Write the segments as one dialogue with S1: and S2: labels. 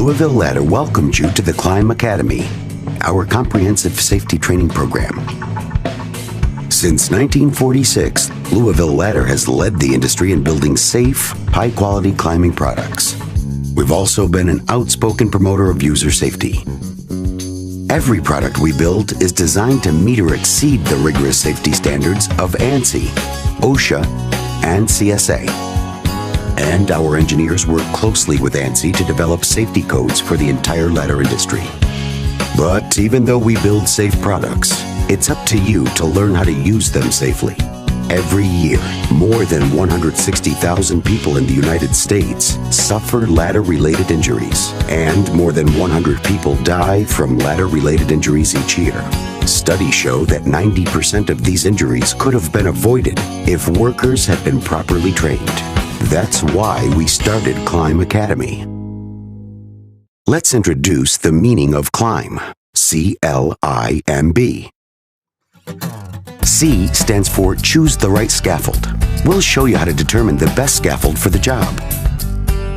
S1: Louisville Ladder welcomes you to the C.L.I.M.B Academy, our comprehensive safety training program. Since 1946, Louisville Ladder has led the industry in building safe, high-quality climbing products. We've also been an outspoken promoter of user safety. Every product we build is designed to meet or exceed the rigorous safety standards of ANSI, OSHA, and CSA. And our engineers work closely with ANSI to develop safety codes for the entire ladder industry. But even though we build safe products, it's up to you to learn how to use them safely. Every year, more than 160,000 people in the United States suffer ladder-related injuries, and more than 100 people die from ladder-related injuries each year. Studies show that 90% of these injuries could have been avoided if workers had been properly trained. That's why we started C.L.I.M B Academy. Let's introduce the meaning of C.L.I.M B. C.L.I.M.B. C stands for Choose the Right Scaffold. We'll show you how to determine the best scaffold for the job.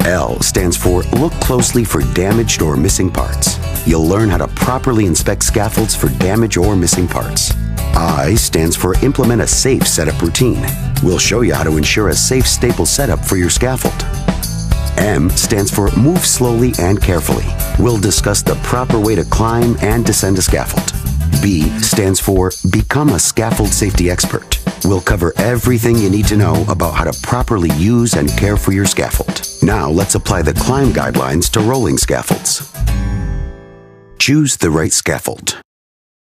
S1: L stands for Look closely for damaged or missing parts. You'll learn how to properly inspect scaffolds for damage or missing parts. I stands for Implement a safe setup routine. We'll show you how to ensure a safe, stable setup for your scaffold. M stands for Move slowly and carefully. We'll discuss the proper way to climb and descend a scaffold. B stands for Become a Scaffold Safety Expert. We'll cover everything you need to know about how to properly use and care for your scaffold. Now let's apply the C.L.I.M B guidelines to rolling scaffolds. Choose the right scaffold.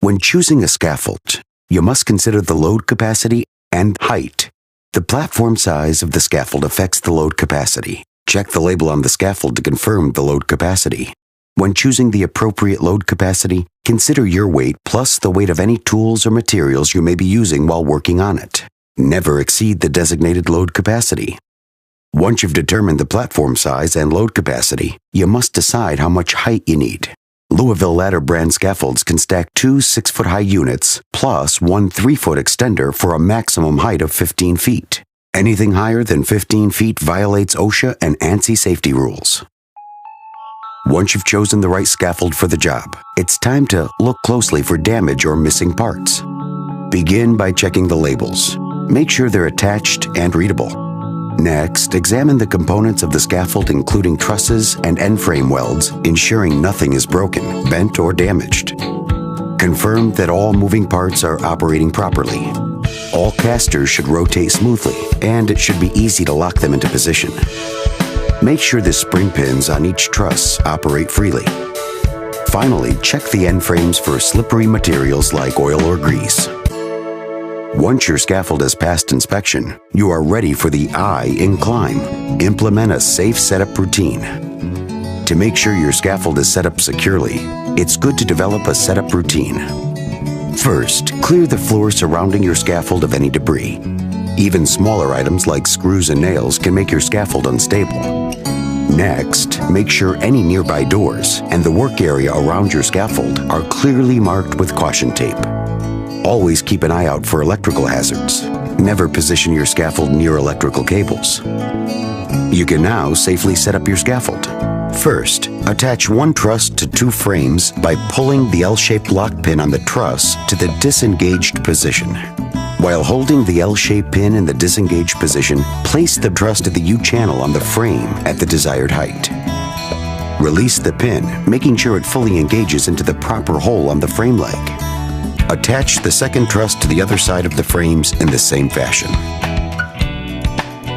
S1: When choosing a scaffold, you must consider the load capacity and height. The platform size of the scaffold affects the load capacity. Check the label on the scaffold to confirm the load capacity. When choosing the appropriate load capacity, consider your weight plus the weight of any tools or materials you may be using while working on it. Never exceed the designated load capacity. Once you've determined the platform size and load capacity, you must decide how much height you need. Louisville Ladder brand scaffolds can stack 2 6-foot-high units plus 1 3-foot extender for a maximum height of 15 feet. Anything higher than 15 feet violates OSHA and ANSI safety rules. Once you've chosen the right scaffold for the job, it's time to look closely for damage or missing parts. Begin by checking the labels. Make sure they're attached and readable. Next, examine the components of the scaffold including trusses and end frame welds, ensuring nothing is broken, bent, or damaged. Confirm that all moving parts are operating properly. All casters should rotate smoothly, and it should be easy to lock them into position. Make sure the spring pins on each truss operate freely. Finally, check the end frames for slippery materials like oil or grease. Once your scaffold has passed inspection, you are ready for the I in C.L.I.M B. Implement a safe setup routine. To make sure your scaffold is set up securely, it's good to develop a setup routine. First, clear the floor surrounding your scaffold of any debris. Even smaller items like screws and nails can make your scaffold unstable. Next, make sure any nearby doors and the work area around your scaffold are clearly marked with caution tape. Always keep an eye out for electrical hazards. Never position your scaffold near electrical cables. You can now safely set up your scaffold. First, attach 1 truss to 2 frames by pulling the L-shaped lock pin on the truss to the disengaged position. While holding the L-shaped pin in the disengaged position, place the truss to the U-channel on the frame at the desired height. Release the pin, making sure it fully engages into the proper hole on the frame leg. Attach the second truss to the other side of the frames in the same fashion.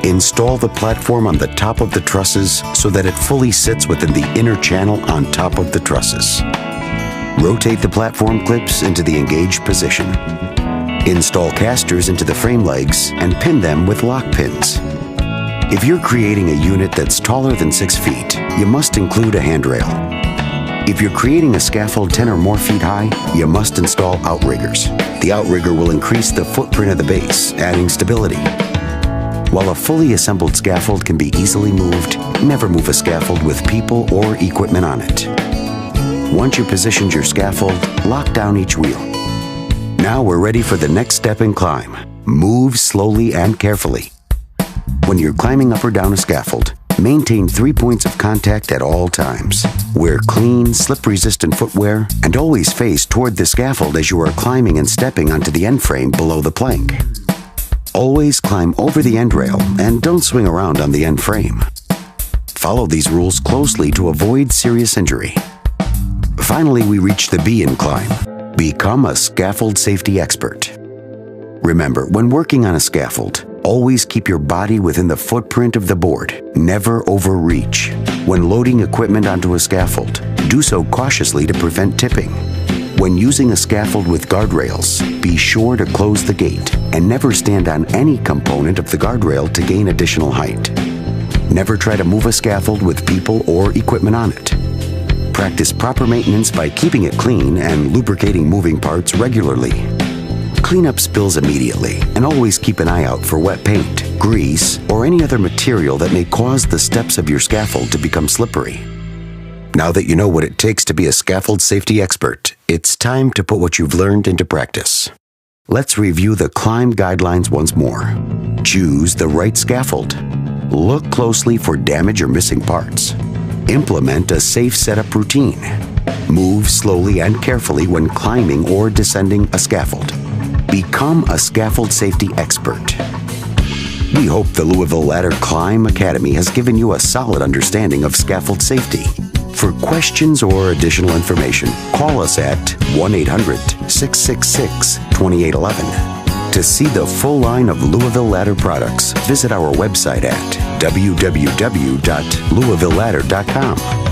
S1: Install the platform on the top of the trusses so that it fully sits within the inner channel on top of the trusses. Rotate the platform clips into the engaged position. Install casters into the frame legs and pin them with lock pins. If you're creating a unit that's taller than 6 feet, you must include a handrail. If you're creating a scaffold 10 or more feet high, you must install outriggers. The outrigger will increase the footprint of the base, adding stability. While a fully assembled scaffold can be easily moved, never move a scaffold with people or equipment on it. Once you've positioned your scaffold, lock down each wheel. Now we're ready for the next step in C.L.I.M B. Move slowly and carefully. When you're climbing up or down a scaffold, Maintain 3 points of contact at all times. Wear clean, slip-resistant footwear and always face toward the scaffold as you are climbing and stepping onto the end frame below the plank. Always climb over the end rail and don't swing around on the end frame. Follow these rules closely to avoid serious injury. Finally, we reach the B in C.L.I.M.B. Become a scaffold safety expert. Remember, when working on a scaffold, always keep your body within the footprint of the board. Never overreach. When loading equipment onto a scaffold, do so cautiously to prevent tipping. When using a scaffold with guardrails, be sure to close the gate and never stand on any component of the guardrail to gain additional height. Never try to move a scaffold with people or equipment on it. Practice proper maintenance by keeping it clean and lubricating moving parts regularly. Clean up spills immediately and always keep an eye out for wet paint, grease, or any other material that may cause the steps of your scaffold to become slippery. Now that you know what it takes to be a scaffold safety expert, it's time to put what you've learned into practice. Let's review the C.L.I.M.B guidelines once more. Choose the right scaffold. Look closely for damage or missing parts. Implement a safe setup routine. Move slowly and carefully when climbing or descending a scaffold. Become a scaffold safety expert. We hope the Louisville Ladder C.L.I.M.B Academy has given you a solid understanding of scaffold safety. For questions or additional information, call us at 1-800-666-2811. To see the full line of Louisville Ladder products, visit our website at www.louisvilleladder.com.